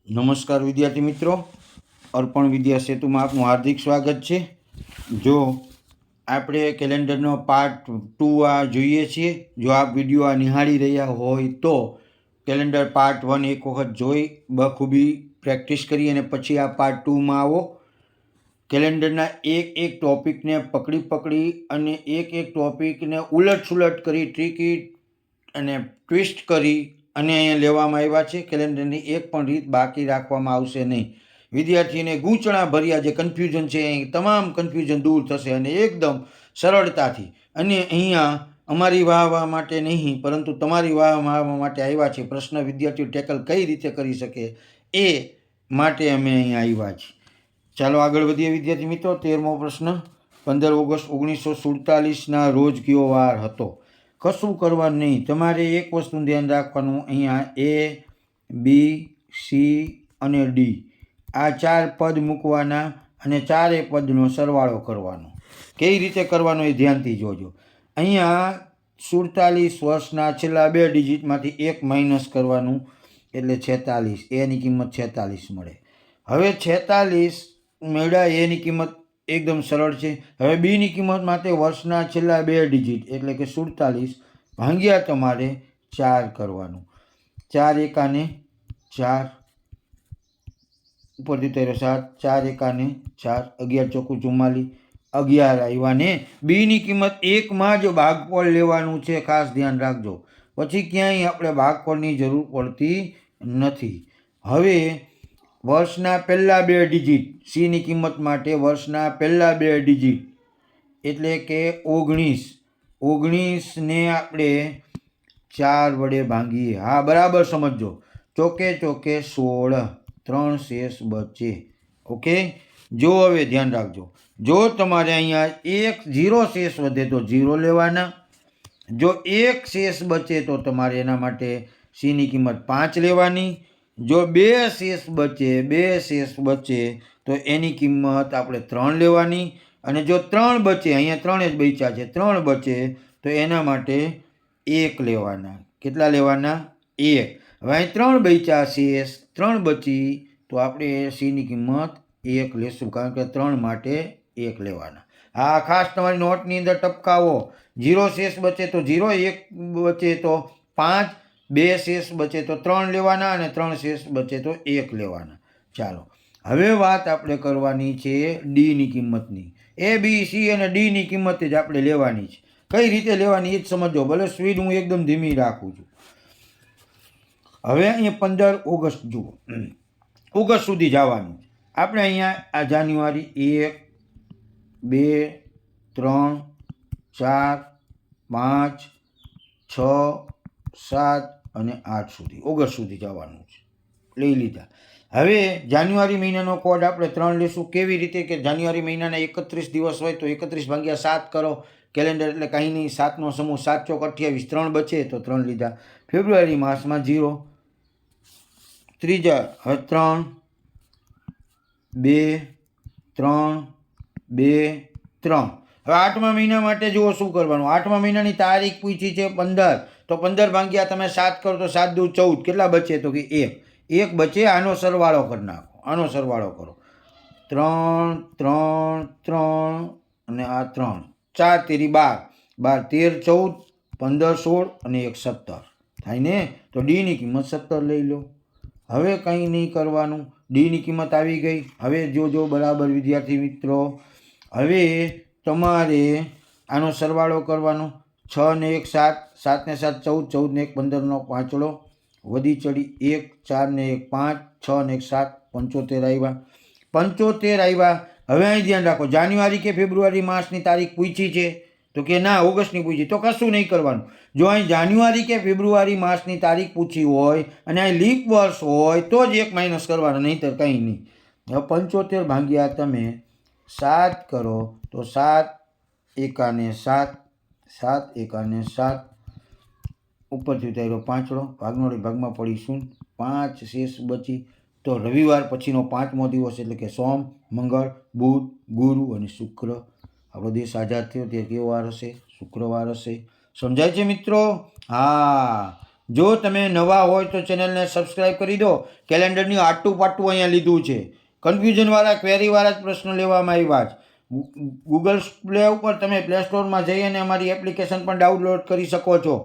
નમસ્કાર વિદ્યાર્થી મિત્રો, અર્પણ વિદ્યા સેતુમાં આપનું હાર્દિક સ્વાગત છે. જો આપણે કેલેન્ડરનો પાર્ટ 2 આ જોઈએ છીએ, જો આપ વિડીયો આ નિહાળી રહ્યા હોય તો કેલેન્ડર પાર્ટ 1 એક વખત જોઈ બખૂબી પ્રેક્ટિસ કરી અને પછી આ પાર્ટ 2માં આવો. કેલેન્ડરના એક ટોપિકને પકડી અને એક ટોપિકને ઉલટ સુલટ કરી ટ્રીકી અને ટ્વિસ્ટ કરી અને અહીંયા લેવામાં આવ્યા છે. કેલેન્ડરની એક પણ રીત બાકી રાખવામાં આવશે નહીં. વિદ્યાર્થીને ગૂંચણા ભર્યા જે કન્ફ્યુઝન છે એ તમામ કન્ફ્યુઝન દૂર થશે અને એકદમ સરળતાથી. અને અહીંયા અમારી વાહ માટે નહીં પરંતુ તમારી વાહ માટે આવ્યા છે. પ્રશ્ન વિદ્યાર્થીઓ ટેકલ કઈ રીતે કરી શકે એ માટે અમે અહીંયા આવ્યા છીએ. ચાલો આગળ વધીએ વિદ્યાર્થી મિત્રો. 13મો પ્રશ્ન, 15 ઓગસ્ટ 1947ના રોજ કયો વાર હતો? કશું કરવાનું નહીં, તમારે એક વસ્તુનું ધ્યાન રાખવાનું. અહીંયા A, B, C અને D આ 4 પદ મૂકવાના અને 4 પદનો સરવાળો કરવાનો. કઈ રીતે કરવાનો એ ધ્યાનથી જોજો. અહીંયા 47 વર્ષના છેલ્લા 2 ડિજિટમાંથી 1 માઇનસ કરવાનું એટલે 46. એની કિંમત 46 મળે. હવે 46 મેળા, એની કિંમત એકદમ સરળ છે. હવે બીની કિંમત માટે વર્ષના છેલ્લા 2 ડિજિટ એટલે કે 47 ભાગ્યા તમારે 4 કરવાનું. 4 એકાને 4, ઉપરથી તેરો 7, 4 એકાને 4, 11 ચોકું 44, 11 આવ્યા ને બીની કિંમત 1માં જ ભાગફળ લેવાનું છે, ખાસ ધ્યાન રાખજો. પછી ક્યાંય આપણે ભાગફળની જરૂર પડતી નથી. હવે વર્ષના પહેલા 2 ડિજિટ, સીની કિંમત માટે વર્ષના પહેલા 2 ડિજિટ એટલે કે 19. 19ને આપણે 4 વડે ભાંગીએ. હા, બરાબર સમજો. ચોકે 16, 3 શેષ બચે. ઓકે, જો હવે ધ્યાન રાખજો. જો તમારે અહીંયા 0 શેષ વધે તો 0 લેવાના. જો 1 શેષ બચે તો તમારે એના માટે સીની કિંમત 5 લેવાની. જો 2 શેષ બચે તો એની કિંમત આપણે 3 લેવાની. અને જો 3 બચે, અહીંયા 3 જ બચ્યા છે, 3 બચે તો એના માટે 1 લેવાના. કેટલા લેવાના? 1. હવે અહીં 3 બચ્યા શેષ, 3 બચી તો આપણે સીની કિંમત 1 લેશું, કારણ કે 3 માટે 1 લેવાના. હા, ખાસ તમારી નોટની અંદર ટપકાવો. 0 શેષ બચે તો 0, 1 બચે તો 5, 2 શેષ બચે તો 3 લેવાના અને 3 શેષ બચે તો 1 લેવાના. ચાલો, હવે વાત આપણે કરવાની છે ડીની કિંમતની. A, B, C અને ડીની કિંમત જ આપણે લેવાની છે. કઈ રીતે લેવાની એ જ સમજો. ભલે સ્પીડ હું એકદમ ધીમી રાખું છું. હવે અહીંયા 15 ઓગસ્ટ જુઓ, ઓગસ્ટ સુધી જવાનું. આપણે અહીંયા આ જાન્યુઆરી 1, 2, 3, 4, 5, 6, 7 અને 8 સુધી, ઓગસ્ટ સુધી જવાનું છે. લઈ લીધા. હવે જાન્યુઆરી મહિનાનો કોડ આપણે 3 લેશું. કેવી રીતે કે જાન્યુઆરી મહિનાના 31 દિવસ હોય તો 31 ભાગ્યા 7 કરો. કેલેન્ડર એટલે કાંઈ નહીં, 7નો સમૂહ 7 ચોક 28, 3 બચે તો 3 લીધા. ફેબ્રુઆરી માસમાં 0, ત્રીજા હવે 3, 2, 3, 2, 3. હવે 8મા મહિના માટે જુઓ શું કરવાનું. 8મા મહિનાની તારીખ પૂછી છે 15, તો 15 ભાગ્યા તમે 7 કરો તો 7 દુ 14. કેટલા બચે તો કે 1 બચે. આનો સરવાળો કરી નાખો, આનો સરવાળો કરો. 3, 3, 3 અને આ 3, 4 તેરી 12, 12 13 14, 15 16 અને 1 17 થાય ને. તો ડીની કિંમત 17 લઈ લો. હવે કંઈ નહીં કરવાનું. ડીની કિંમત આવી ગઈ. હવે જોજો બરાબર વિદ્યાર્થી મિત્રો. હવે તમારે આનો સરવાળો કરવાનો. 6 ને 1 7, 7 ને 7 14, 14 ને 1 15નો પાંચડો વધી ચડી 1, 4 ને 1 5, 6 ને 1 7, 75 આવ્યા. 75 આવ્યા. હવે અહીં ધ્યાન રાખો, જાન્યુઆરી કે ફેબ્રુઆરી માસની તારીખ પૂછી છે તો કે ના, ઓગસ્ટની પૂછી. તો કશું નહીં કરવાનું. જો અહીં જાન્યુઆરી કે ફેબ્રુઆરી માસની તારીખ પૂછી હોય અને અહીં લીપ વર્ષ હોય તો જ 1 માઇનસ કરવાનો, નહીંતર કંઈ નહીં. હવે 75 ભાગ્યા તમે 7 કરો તો 7 એકાને 7, 7 એકાને 7, ઉપરથી ઉતાર્યો પાંચડો, ભાગનો ભાગમાં પડી 0, 5 શેષ બચી. તો રવિવાર પછીનો 5મો દિવસ એટલે કે સોમ, મંગળ, બુધ, ગુરુ અને શુક્ર. આપણો દેશ આઝાદ થયો તે કેવો વાર હશે? શુક્રવાર હશે. સમજાય છે મિત્રો? હા, જો તમે નવા હોય તો ચેનલને સબસ્ક્રાઈબ કરી દો. કેલેન્ડરની આટું પાટું અહીંયા લીધું છે. કન્ફ્યુઝનવાળા ક્વેરીવાળા જ પ્રશ્નો લેવામાં આવ્યા છે. ગૂગલ પ્લે ઉપર તમે પ્લે સ્ટોરમાં જઈ અને અમારી એપ્લિકેશન પણ ડાઉનલોડ કરી શકો છો.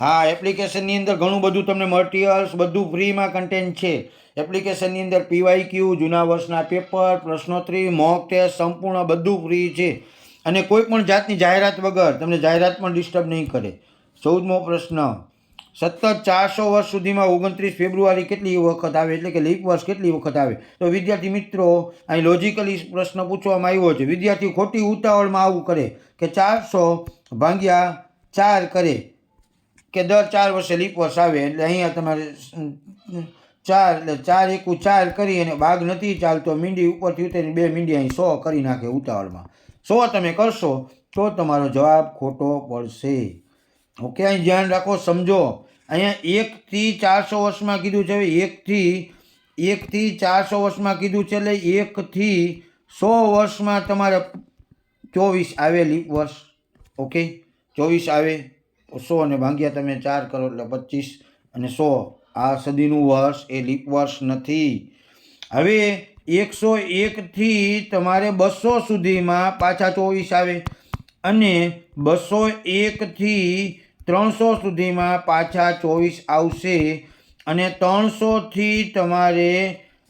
હા, એપ્લિકેશનની અંદર ઘણું બધું તમને મટીરિયલ્સ બધું ફ્રીમાં કન્ટેન્ટ છે. એપ્લિકેશનની અંદર PYQ, જૂના વર્ષના પેપર, પ્રશ્નોત્તરી, મોક ટેસ્ટ સંપૂર્ણ બધું ફ્રી છે. અને કોઈ પણ જાતની જાહેરાત વગર તમને જાહેરાત પણ ડિસ્ટર્બ નહીં કરે. 14મો પ્રશ્ન, સતત 400 વર્ષ સુધીમાં 29 ફેબ્રુઆરી કેટલી વખત આવે, એટલે કે લીપ વર્ષ કેટલી વખત આવે? તો વિદ્યાર્થી મિત્રો, અહીં લોજિકલી પ્રશ્ન પૂછવામાં આવ્યો છે. વિદ્યાર્થી ખોટી ઉતાવળમાં આવું કરે કે 400 ભાગ્યા 4 કરે કે દર 4 વર્ષે લીપ વર્ષ આવે, એટલે અહીંયા તમારે 4 એટલે 4 એકુ 4 કરી અને ભાગ નથી ચાલતો, મીંડી ઉપરથી ઉતરીને 2 મીંડી અહીં 100 કરી નાખે ઉતાવળમાં. 100 તમે કરશો તો તમારો જવાબ ખોટો પડશે. ઓકે, અહીં ધ્યાન રાખો, સમજો. અહીંયા 1 થી 400 વર્ષમાં કીધું છે. 1 થી 400 વર્ષમાં કીધું છે, એટલે 1 થી 100 વર્ષમાં તમારે 24 આવે લીપ વર્ષ. ઓકે, 24 આવે. 100 ને ભાગ્યા તમે 4 કરો એટલે 25 અને 100. આ સદીનું વર્ષ એ લીપ વર્ષ નથી. હવે 101 થી તમારે 200 સુધીમાં પાછા 24 આવે અને 201 થી 300 સુધીમાં પાછા 24 આવશે અને 300 થી તમારે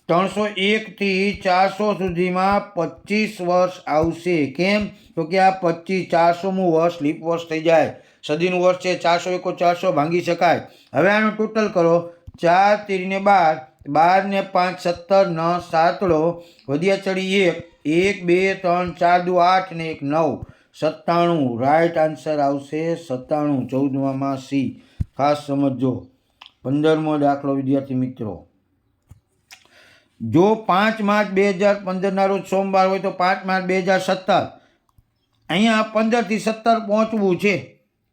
301 થી 400 સુધીમાં 25 વર્ષ આવશે. કેમ? તો કે આ 400મું વર્ષ લીપ વર્ષ થઈ જાય. સદીનું વર્ષ છે, 400 એકુ 400 ભાંગી શકાય. હવે આનું ટોટલ કરો. 4 તીરીને 12, 12 ને 5 17, 9 7 વધ્યા ચડી 1, 1 2 3 4 દુ 8 ને 1 9, 97. રાઈટ આન્સર આવશે 97. 14માં C. ખાસ સમજો. 15મો દાખલો વિદ્યાર્થી મિત્રો, જો 5 માર્ચ 2015 ના રોજ સોમવાર હોય તો 5 માર્ચ 2017 અહીંયા 15 થી 17 પહોંચવું છે.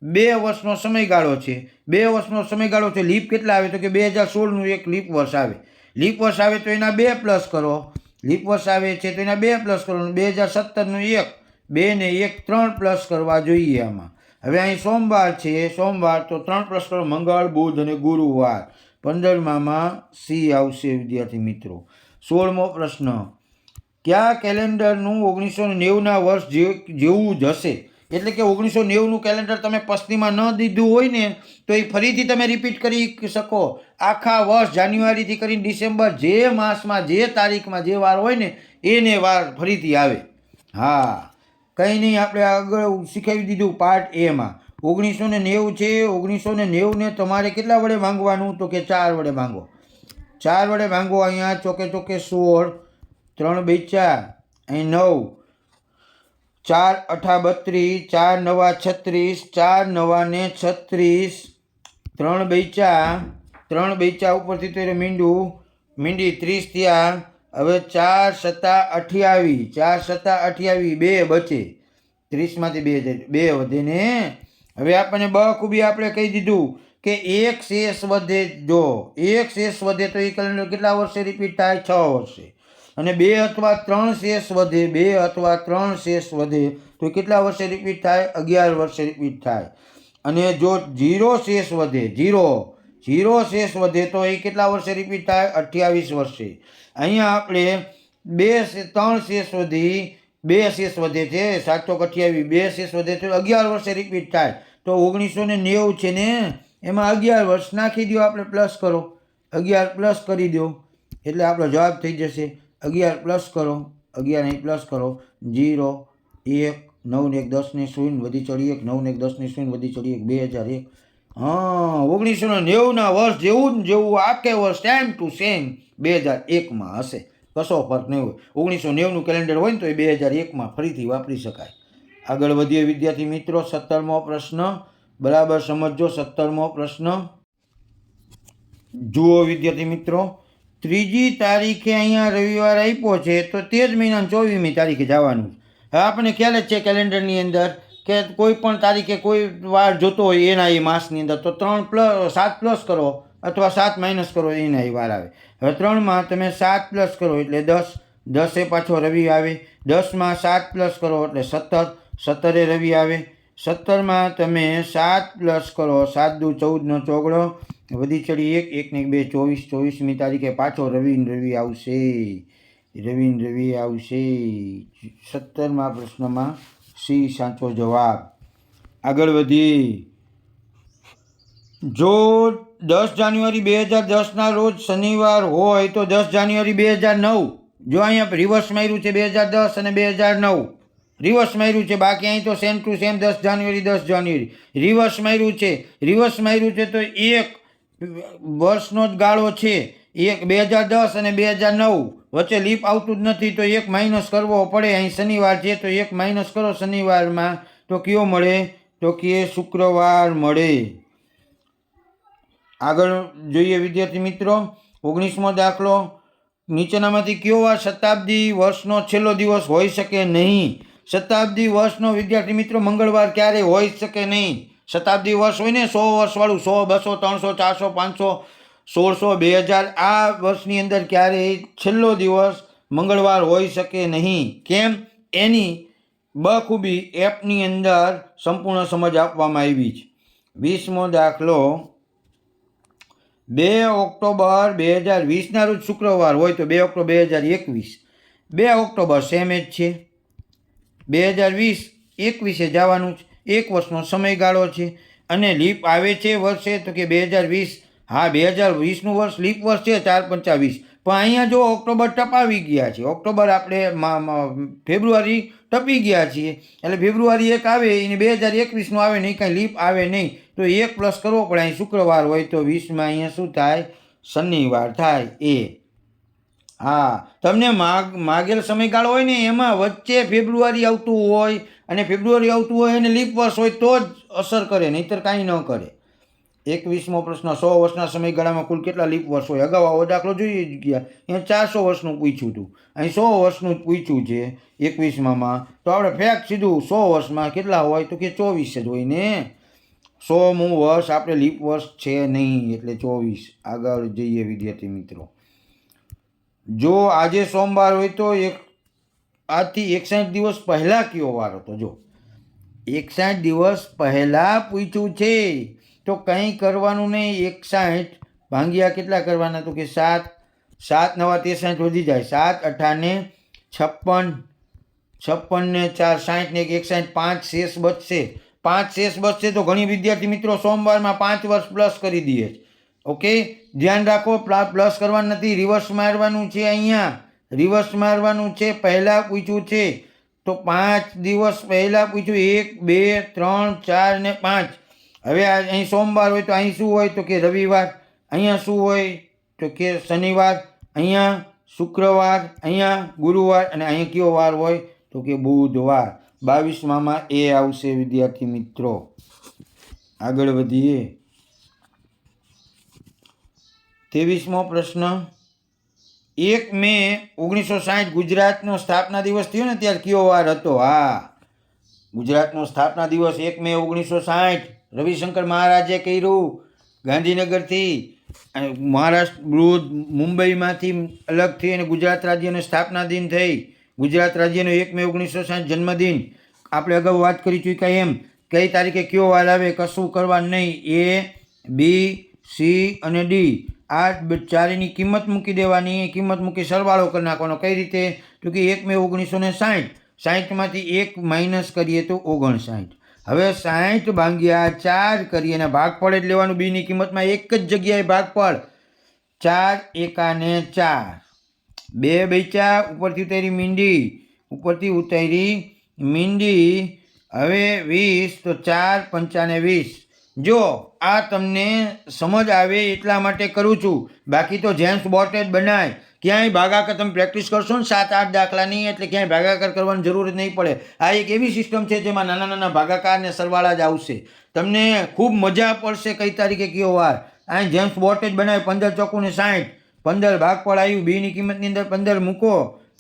2 વર્ષનો સમયગાળો છે. 2 વર્ષનો સમયગાળો છે. લીપ કેટલા આવે? તો કે 2016નું એક લીપ વર્ષ આવે. લીપ વર્ષ આવે તો એના 2 પ્લસ કરો. લીપ વર્ષ આવે છે તો એના 2 પ્લસ કરો. 2017નું 1, 2 ને 1 3 પ્લસ કરવા જોઈએ આમાં. હવે અહીં સોમવાર છે, સોમવાર તો 3 પ્લસ કરો. મંગળ, બુધ અને ગુરુવાર. 15માં C આવશે વિદ્યાર્થી મિત્રો. 16મો પ્રશ્ન, કયા કેલેન્ડરનું 1990ના વર્ષ જેવું જ હશે? એટલે કે 1990નું કેલેન્ડર તમે પસ્તીમાં ન દીધું હોય ને તો એ ફરીથી તમે રિપીટ કરી શકો. આખા વર્ષ જાન્યુઆરીથી કરીને ડિસેમ્બર, જે માસમાં જે તારીખમાં જે વાર હોય ને એને વાર ફરીથી આવે. હા, કંઈ નહીં, આપણે આગળ શીખવી દીધું પાર્ટ એમાં. 1990 છે. 1990ને તમારે કેટલા વડે ભાંગવાનું? તો કે 4 વડે ભાંગો. 4 વડે ભાંગો. અહીંયા ચોકે ચોકે 16, 3 2 4, અહીં 9, 4 8 32, 4 9 36, 4 9 ને 36, 3 2 4 ઉપરથી તો મીંડી 30 થયા. હવે 4 7 28, 4 7 28, 2 બચે. 30માંથી 2 વધે ને. હવે આપણને બખૂબી આપણે કહી દીધું કે 1 શેષ વધે. જો 1 શેષ વધે તો એ કેલેન્ડર કેટલા વર્ષે રિપીટ થાય? 6 વર્ષે. અને 2 અથવા 3 શેષ વધે, 2 અથવા 3 શેષ વધે તો કેટલા વર્ષે રિપીટ થાય? 11 વર્ષે રિપીટ થાય. અને જો 0 શેષ વધે, 0 શેષ વધે તો એ કેટલા વર્ષે રિપીટ થાય? 28 વર્ષે. અહીંયા આપણે 3 શેષ વધી, 2 શેષ વધે છે, 7 28, 2 શેષ વધે તો 11 વર્ષે રિપીટ થાય. તો 1990 છે ને એમાં 11 વર્ષ નાખી દો. આપણે પ્લસ કરો, 11 પ્લસ કરી દો એટલે આપણો જવાબ થઈ જશે. 11 પ્લસ કરો, 11 અહીં પ્લસ કરો. 0 1 9 ને 1 10 ને 0 વધી ચડી 1, 9 ને 1 10 ને 0 વધી ચડી 1, 2001. હા, 1990ના વર્ષ જેવું ને જેવું આખે વર્ષ સેમ ટુ સેમ 2001માં હશે. કશો ફરક નહીં હોય. 1990નું કેલેન્ડર હોય ને તો એ 2001માં ફરીથી વાપરી શકાય. આગળ વધીએ વિદ્યાર્થી મિત્રો. 17મો પ્રશ્ન બરાબર સમજો. 17મો પ્રશ્ન જુઓ વિદ્યાર્થી મિત્રો. 3જી તારીખે અહીંયા રવિવાર આપ્યો છે તો તે જ મહિનાની 24મી તારીખે જવાનું. હવે આપણને ખ્યાલ જ છે કેલેન્ડરની અંદર કે કોઈ પણ તારીખે કોઈ વાર જોતો હોય એના એ માસની અંદર તો 7 પ્લસ કરો અથવા 7 માઇનસ કરો એના એ વાર આવે. હવે 3માં તમે 7 પ્લસ કરો એટલે 10, 10 એ પાછો રવિ આવે. 10માં 7 પ્લસ કરો એટલે 17, 17 એ રવિ આવે. 17માં તમે 7 પ્લસ કરો, 7 દુ 14 નો ચોગડો, વધી ચડી 1, 1 ને 1 2 24, 24મી તારીખે પાછો રવિ આવશે. રવિ આવશે. 17મા પ્રશ્નમાં સી સાચો જવાબ. આગળ વધી. જો 10 જાન્યુઆરી 2010ના રોજ શનિવાર હોય તો 10 જાન્યુઆરી 2009. જો અહીંયા રિવર્સ માર્યું છે 2010 અને 2009 રિવર્સ માર્યું છે, બાકી અહીં તો સેમ ટુ સેમ 10 જાન્યુઆરી રિવર્સ માર્યું છે તો એક વર્ષનો જ ગાળો છે. એક 2010 અને 2009 વચ્ચે લીપ આવતું જ નથી તો એક માઇનસ કરવો પડે. અહીં શનિવાર છે તો એક માઇનસ કરો શનિવારમાં તો કયો મળે? તો કે શુક્રવાર મળે. આગળ જોઈએ વિદ્યાર્થી મિત્રો. 19મો દાખલો. નીચેનામાંથી કયો વાર શતાબ્દી વર્ષનો છેલ્લો દિવસ હોઈ શકે નહીં? શતાબ્દી વર્ષનો વિદ્યાર્થી મિત્રો મંગળવાર ક્યારે હોઈ શકે નહીં? શતાબ્દી વર્ષ હોય ને 100 વર્ષવાળું, 100, 200, 300, 400, 500, 1600, 2000, આ વર્ષની અંદર ક્યારેય છેલ્લો દિવસ મંગળવાર હોઈ શકે નહીં. કેમ? એની બખૂબી એપની અંદર સંપૂર્ણ સમજ આપવામાં આવી છે. 20મો દાખલો. 2 ઓક્ટોબર 2020ના રોજ શુક્રવાર હોય તો 2 ઓક્ટોબર 2021. 2 ઓક્ટોબર સેમ જ છે. 2020 21એ જવાનું છે. 1 વર્ષનો સમયગાળો છે અને લીપ આવે છે વર્ષે તો કે 2020. હા, 2020નું વર્ષ લીપ વર્ષ છે 4/25. પણ અહીંયા જો ઓક્ટોબર ટપાવી ગયા છે, ઓક્ટોબર આપણે ફેબ્રુઆરી ટપી ગયા છીએ એટલે ફેબ્રુઆરી 1 આવે એને 2021નું આવે નહીં, કાંઈ લીપ આવે નહીં તો 1 પ્લસ કરવો પડે. અહીં શુક્રવાર હોય તો 20માં અહીંયા શું થાય? શનિવાર થાય. હા, તમને માગેલ સમયગાળો હોય ને એમાં વચ્ચે ફેબ્રુઆરી આવતું હોય અને ફેબ્રુઆરી આવતું હોય અને લીપ વર્ષ હોય તો જ અસર કરે, નહીંતર કાંઈ ન કરે. 21મો પ્રશ્ન. 100 વર્ષના સમયગાળામાં કુલ કેટલા લીપ વર્ષ હોય? અગાઉ આવો દાખલો જોઈ ગયા. અહીંયા 400 વર્ષનું પૂછ્યું હતું, અહીં 100 વર્ષનું પૂછ્યું છે 21માં. તો આપણે ફેક્ટ સીધું 100 વર્ષમાં કેટલા હોય તો કે 24 જ હોય ને. 100મું વર્ષ આપણે લીપ વર્ષ છે નહીં એટલે 24. આગળ જઈએ વિદ્યાર્થી મિત્રો. જો આજે સોમવાર હોય તો આજથી 61 દિવસ પહેલાં કયો વાર હતો? જો 61 દિવસ પહેલાં પૂછ્યું છે તો કંઈ કરવાનું નહીં. 61 ભાંગ્યા કેટલા કરવાના? તો કે 7. 7 નવા 63 વધી જાય. 7 અઠાને 56, 56 ને 4 60 ને 61, 5 શેષ બચશે. 5 શેષ બચશે તો ઘણી વિદ્યાર્થી મિત્રો સોમવારમાં 5 વર્ષ પ્લસ કરી દઈએ. ઓકે, ધ્યાન રાખો, પ્લસ કરવાનું નથી, રિવર્સ મારવાનું છે. અહીંયા રિવર્સ મારવાનું છે. પહેલાં પૂછ્યું છે તો 5 દિવસ પહેલાં પૂછ્યું. 1, 2, 3, 4 ને 5. હવે અહીં સોમવાર હોય તો અહીં શું હોય તો કે રવિવાર. અહીંયા શું હોય તો કે શનિવાર. અહીંયા શુક્રવાર, અહીંયા ગુરુવાર અને અહીંયા કયો વાર હોય તો કે બુધવાર. 22માં એ આવશે વિદ્યાર્થી મિત્રો. આગળ વધીએ. 23મો પ્રશ્ન. 1 મે 1960 ગુજરાતનો સ્થાપના દિવસ થયો ને ત્યારે કયો વાર હતો? હા, ગુજરાતનો સ્થાપના દિવસ 1 મે 1960 રવિશંકર મહારાજે કર્યું ગાંધીનગરથી. મહારાષ્ટ્ર બૃહદ મુંબઈમાંથી અલગથી અને ગુજરાત રાજ્યનો સ્થાપના દિન થઈ. ગુજરાત રાજ્યનો 1 મે 1960 જન્મદિન. આપણે અગાઉ વાત કરી ચૂક્યા એમ કઈ તારીખે કયો વાર આવે, કશું કરવાનું નહીં. A, B, C અને D આ ચારેની કિંમત મૂકી દેવાની. કિંમત મૂકી સરવાળો કરી નાખવાનો. કઈ રીતે? તો કે 1 મે 1960, 60માંથી 1 માઇનસ કરીએ તો 59. હવે 60 ભાગ્યા 4 કરીએ અને ભાગફળ જ લેવાનું. બીની કિંમતમાં એક જ જગ્યાએ ભાગફળ. 4 એકાને 4, 2 બચ્યા, ઉપરથી ઉતારી મીંડી. હવે 20 તો 4 પંચાને 20. જો આ તમને સમજ આવે એટલા માટે કરું છું, બાકી તો જેમ્સ બોટ જ બનાય. ક્યાંય ભાગાકાર તમે પ્રેક્ટિસ કરશો ને 7-8 દાખલાની એટલે ક્યાંય ભાગાકાર કરવાની જરૂર જ નહીં પડે. આ એક એવી સિસ્ટમ છે જેમાં નાના નાના ભાગાકાર ને સરવાળા જ આવશે. તમને ખૂબ મજા પડશે. કઈ તારીખે કયો વાર અહીં જેમ્સ બોટ જ બનાવે. 15 ચોકું ને 60, 15 ભાગફળ આવ્યું. બીની કિંમતની અંદર 15 મૂકો.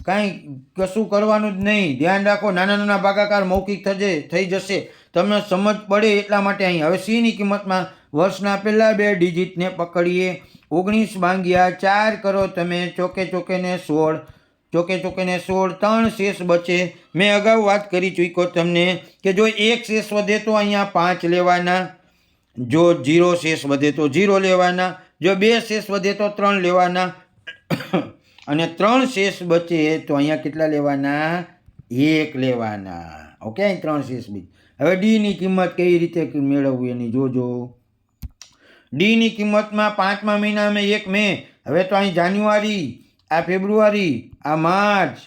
કાંઈ કશું કરવાનું જ નહીં. ધ્યાન રાખો, નાના નાના ભાગાકાર મૌખિક થઈ જશે. તમને સમજ પડે એટલા માટે અહીં. હવે સીની કિંમતમાં વર્ષના પહેલાં 2 ડિજિટને પકડીએ. 19 ભાગ્યા 4 કરો તમે. ચોકે ચોકે ને 16, 3 શેષ બચે. મેં અગાઉ વાત કરી ચૂક્યો તમને કે જો 1 શેષ વધે તો અહીંયા 5 લેવાના. જો 0 શેષ વધે તો 0 લેવાના, જો 2 શેષ વધે તો 3 લેવાના અને 3 શેષ બચે તો અહીંયા કેટલા લેવાના? 1 લેવાના. ઓકે, અહીં 3 શેષ બી. હવે ડીની કિંમત કેવી રીતે મેળવવી એની જોજો. ડીની કિંમતમાં 5મા મહિનામાં 1 મે. હવે તો અહીં જાન્યુઆરી, આ ફેબ્રુઆરી, આ માર્ચ,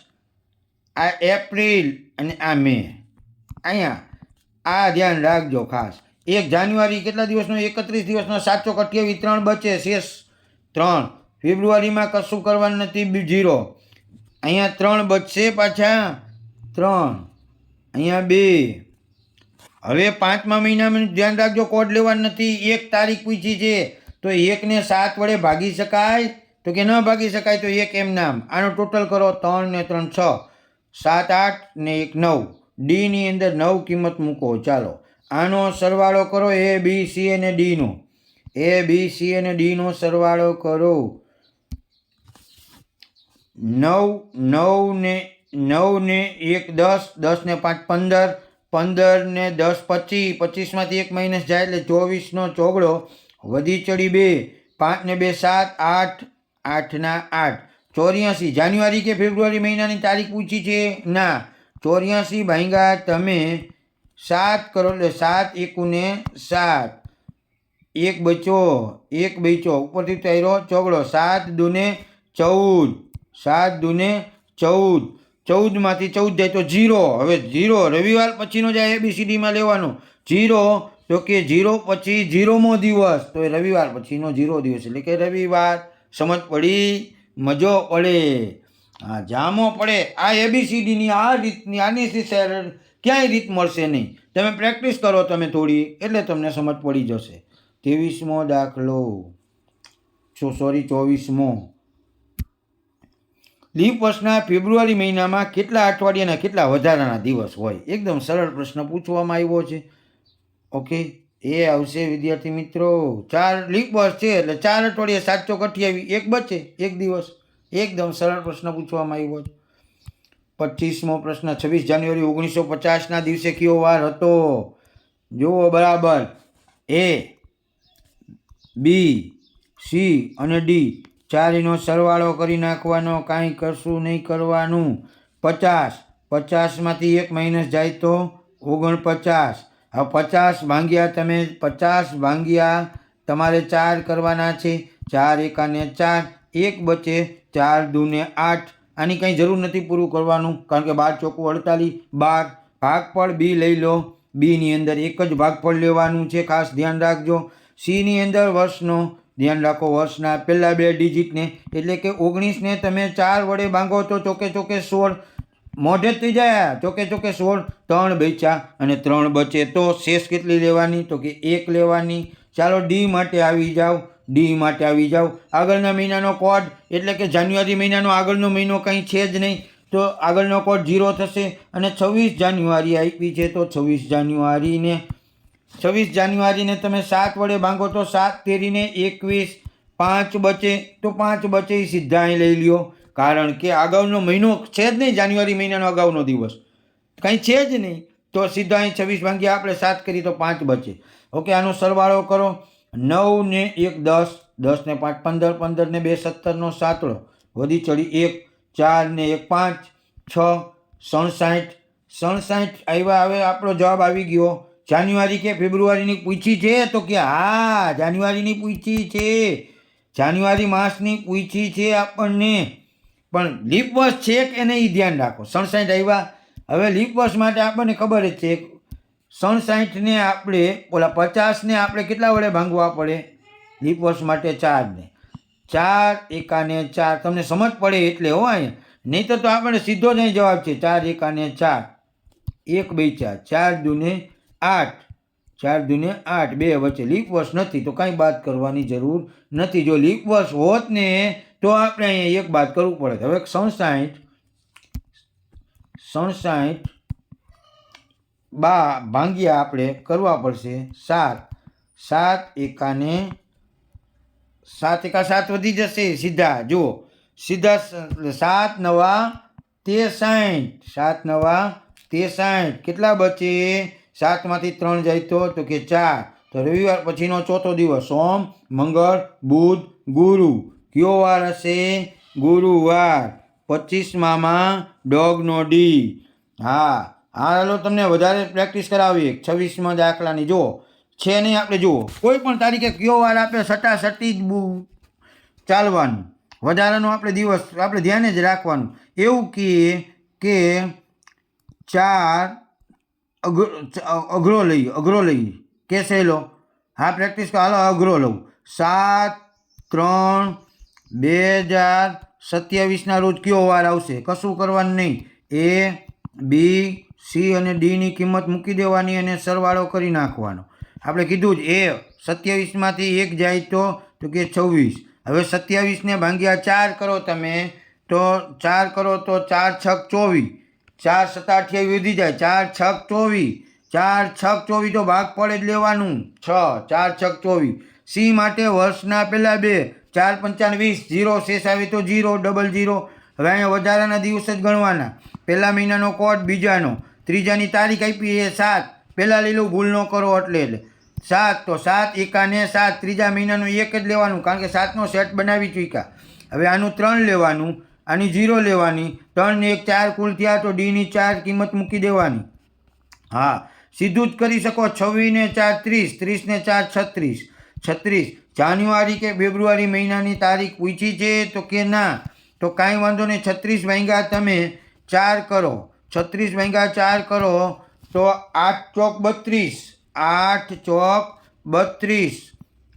આ એપ્રિલ અને આ મે. અહીંયા આ ધ્યાન રાખજો ખાસ. 1 જાન્યુઆરી કેટલા દિવસનો? 31 દિવસનો. 7 ચોક 28, 3 બચે, શેષ 3. ફેબ્રુઆરીમાં કશું કરવાનું નથી, 0. અહીંયા 3 બચશે, પાછા 3, અહીંયા 2. હવે 5મા મહિનામાં ધ્યાન રાખજો, કોડ લેવાનું નથી. 1 તારીખ પૂછી છે તો 1 ને 7 વડે ભાગી શકાય? તો કે ન ભાગી શકાય, તો 1 એમ નામ. આનો ટોટલ કરો, 3 ને 3 6, 7 8 ને 1 9. ડીની અંદર 9 કિંમત મૂકો. ચાલો આનો સરવાળો કરો, એ બી સી અને ડીનો. એ બી સી અને ડીનો સરવાળો કરો. 9 ને 1 10, 10 ને 5 15, 15 ને 10 25, 25માંથી 1 માઇનસ જાય એટલે 24નો ચોગડો, વધી ચડી 2, 5 ને 2 7, 8, 8 ના 8. 84. જાન્યુઆરી કે ફેબ્રુઆરી મહિનાની તારીખ પૂછી છે? ના. 84 ભાંગ્યા તમે 7 કરો એટલે 7 1 ને 7, 1 બચ્યો, ઉપરથી તૈરો ચોગડો, 7 દૂને 14, 7 દૂને 14, 14માંથી 14 જાય તો 0. હવે 0 રવિવાર પછીનો જાય ABCDમાં લેવાનો. 0 તો કે 0 પછી 0મો દિવસ, તો એ રવિવાર પછીનો 0 દિવસ એટલે કે રવિવાર. સમજ પડી? મજો પડે, હા જામો પડે. આ ABCDની આ રીતની, આની સરળ ક્યાંય રીત મળશે નહીં. તમે પ્રેક્ટિસ કરો તમે થોડી, એટલે તમને સમજ પડી જશે. 23મો દાખલો, 24મો. લીપ વર્ષના ફેબ્રુઆરી મહિનામાં કેટલા અઠવાડિયાના કેટલા વધારાના દિવસ હોય? એકદમ સરળ પ્રશ્ન પૂછવામાં આવ્યો છે. ઓકે, એ આવશે વિદ્યાર્થી મિત્રો. 4 લીપ વર્ષ છે એટલે 4 અઠવાડિયા, 7 ચોક 28, 1 બચે, 1 દિવસ. એકદમ સરળ પ્રશ્ન પૂછવામાં આવ્યો છે. 25મો પ્રશ્ન, 26 જાન્યુઆરી 1950ના દિવસે કયો વાર હતો? જુઓ બરાબર. એ બી સી અને ડી ચારેયનો સરવાળો કરી નાખવાનો, કાંઈ કરશું નહીં કરવાનું. 50, 50માંથી 1 માઇનસ જાય તો 49. હવે 50 ભાંગ્યા તમે 50 ભાંગ્યા તમારે 4 કરવાના છે. 4 એકાને 4, 1 બચે, 4 દૂને 8. આની કંઈ જરૂર નથી પૂરું કરવાનું, કારણ કે 12 ચોકું 48, 12. ભાગફળ બી લઈ લો. બીની અંદર એક જ ભાગફળ લેવાનું છે, ખાસ ધ્યાન રાખજો. સીની અંદર વર્ષનો ધ્યાન રાખો, વર્ષના પહેલા 2 ડિજિટને, એટલે કે 19ને તમે 4 વડે ભાંગો તો ચોકે ચોકે 16, મોઢે જ થઈ જાય. ચોકે ચોકે 16, 3 બચ્યા અને 3 બચે તો શેષ કેટલી લેવાની? તો કે 1 લેવાની. ચાલો ડી માટે આવી જાઓ. આગળના મહિનાનો કોડ, એટલે કે જાન્યુઆરી મહિનાનો આગળનો મહિનો કંઈ છે જ નહીં, તો આગળનો કોડ 0 થશે. અને 26 જાન્યુઆરી આપી છે તો 26 જાન્યુઆરીને તમે 7 વડે ભાંગો તો 7 તેરીને 21, 5 બચે તો 5 બચે, સીધા અહીં લઈ લ્યો. કારણ કે અગાઉનો મહિનો છે જ નહીં, જાન્યુઆરી મહિનાનો અગાઉનો દિવસ કંઈ છે જ નહીં, તો સીધા અહીં 26 ભાંગ્યા આપણે 7 કરી તો 5 બચે. ઓકે, આનો સરવાળો કરો. 9 ને 1 10, 10 ને 5 15, 15 ને 2 17નો સાતડો, વધી ચડી 1, 4 ને 1 5, 6, 67. 67 આવ્યા. હવે આપણો જવાબ આવી ગયો. જાન્યુઆરી કે ફેબ્રુઆરીની પૂછી છે? તો કે હા, જાન્યુઆરીની પૂછી છે, જાન્યુઆરી માસની પૂછી છે આપણને. પણ લીપ વર્ષ છે કે નહીં ધ્યાન રાખો. 67 આવ્યા. હવે લીપ વર્ષ માટે આપણને ખબર જ છે, 67ને આપણે ઓલા 50ને આપણે કેટલા વડે ભાંગવા પડે લીપ વર્ષ માટે? 4 ને 4 એકાને 4. તમને સમજ પડે એટલે હો અહીંયા, નહીં તો આપણે સીધો જ અહીં જવાબ છે. 4 એકાને 4, 1 બચ્યા, 4 દૂને 8, 4 દૂને 8, 2 વચ્ચે. લીપ વર્ષ નથી તો કાંઈ બાદ કરવાની જરૂર નથી. જો લીપ વર્ષ હોત ને તો આપણે અહીંયા 1 બાદ કરવું પડે. હવે 67 ભાંગ્યા આપણે કરવા પડશે 7, 7 એકાને 7 એકા 7 વધી જશે સીધા. જુઓ સીધા 7 નવા 63, 7 નવા 63. કેટલા બચે? 7માંથી 3 જાય તો કે 4, તો રવિવાર પછીનો ચોથો દિવસ સોમ, મંગળ, બુધ, ગુરુ. કયો વાર હશે? ગુરુવાર. 25માં ડોગનો ડી. હા હાલો તમને વધારે પ્રેક્ટિસ કરાવીએ 26માં દાખલાની. જુઓ છે નહીં, આપણે જુઓ કોઈ પણ તારીખે કયો વાર આપે સટાસટી જ ચાલવાનું. વધારાનો આપણે દિવસ આપણે ધ્યાને જ રાખવાનું. એવું કે 4 અઘરો લઈએ કે સહેલો? હા પ્રેક્ટિસ કરો. હાલો અઘરો લઉં. 7/3/2027 રોજ કયો વાર આવશે? કશું કરવાનું નહીં. એ બી સી અને ડીની કિંમત મૂકી દેવાની અને સરવાળો કરી નાખવાનો. આપણે કીધું જ એ 27માંથી 1 જાય તો કે 26. હવે 27ને ભાગ્યા 4 કરો તમે તો 4 કરો તો 4 × 6 = 24. 4 × 7 = 28 વધી જાય. 4 × 6 = 24. 4 × 6 = 24 તો ભાગફળ જ લેવાનું 6. 4 × 6 = 24. સી માટે વર્ષના પહેલા 2 4 × 5 = 20. 0 શેષ આવે તો 0 ડબલ 0. હવે અહીંયા વધારાના દિવસ જ ગણવાના. પહેલા મહિનાનો કોડ, બીજાનો, ત્રીજાની તારીખ આપી એ 7. પહેલાં લઈ લો, ભૂલ ન કરો એટલે 7. તો 7 એકાને 7. ત્રીજા મહિનાનું 1 જ લેવાનું કારણ કે 7નો સેટ બનાવી ચૂક્યા. હવે આનું 3 લેવાનું, આની 0 લેવાની. 3 ને 1 4 કુલ થયા તો ડીની 4 કિંમત મૂકી દેવાની. હા સીધું જ કરી શકો. 26 ને 4 30, 30 ને 4 36. 36 જાન્યુઆરી કે ફેબ્રુઆરી મહિનાની તારીખ પૂછી છે તો કે ના? તો કાંઈ વાંધો નહીં. 36 ભાગ્યા તમે 4 કરો. 36 ભાગ્યા 4 કરો તો 8 ચોક 32. 8 ચોક 32.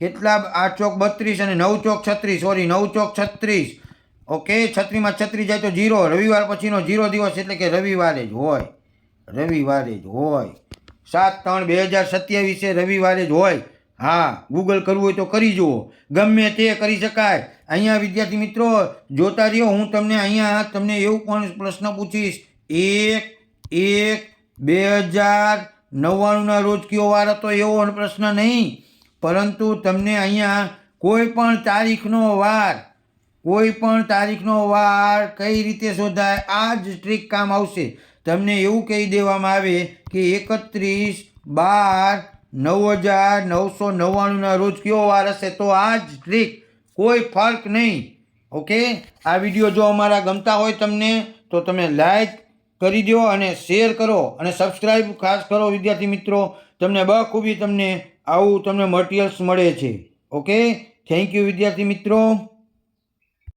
કેટલા? 8 ચોક 32 અને 9 ચોક 36. સોરી 9 ચોક 36. ઓકે 36માં 36 જાય તો 0. રવિવાર પછીનો 0 દિવસ એટલે કે રવિવારે જ હોય. રવિવારે જ હોય. 7/3/2027 રવિવારે જ હોય. હા ગૂગલ કરવું હોય તો કરી જુઓ. ગમે તે કરી શકાય. અહીંયા વિદ્યાર્થી મિત્રો જોતા રહ્યો. હું તમને અહીંયા તમને એવું પણ પ્રશ્ન પૂછીશ. 1/1/2099 રોજ કયો વાર હતો એવો પ્રશ્ન નહીં, પરંતુ તમને અહીંયા કોઈ પણ તારીખનો વાર કઈ રીતે શોધાય આ જ ટ્રીક કામ આવશે. તમને એવું કહી દેવામાં આવે કે 31/12/9999 રોજ કયો વાર હશે તો આ જ ટ્રીક, કોઈ ફર્ક નહીં. ઓકે આ વિડીયો જો અમારા ગમતા હોય તમને તો તમે લાઈક કરી દો અને શેર કરો અને સબસ્ક્રાઈબ ખાસ કરો વિદ્યાર્થી મિત્રો. તમને બખૂબી તમને આવું તમને મટીરિયલ્સ મળે છે. ઓકે થેન્ક યુ વિદ્યાર્થી મિત્રો.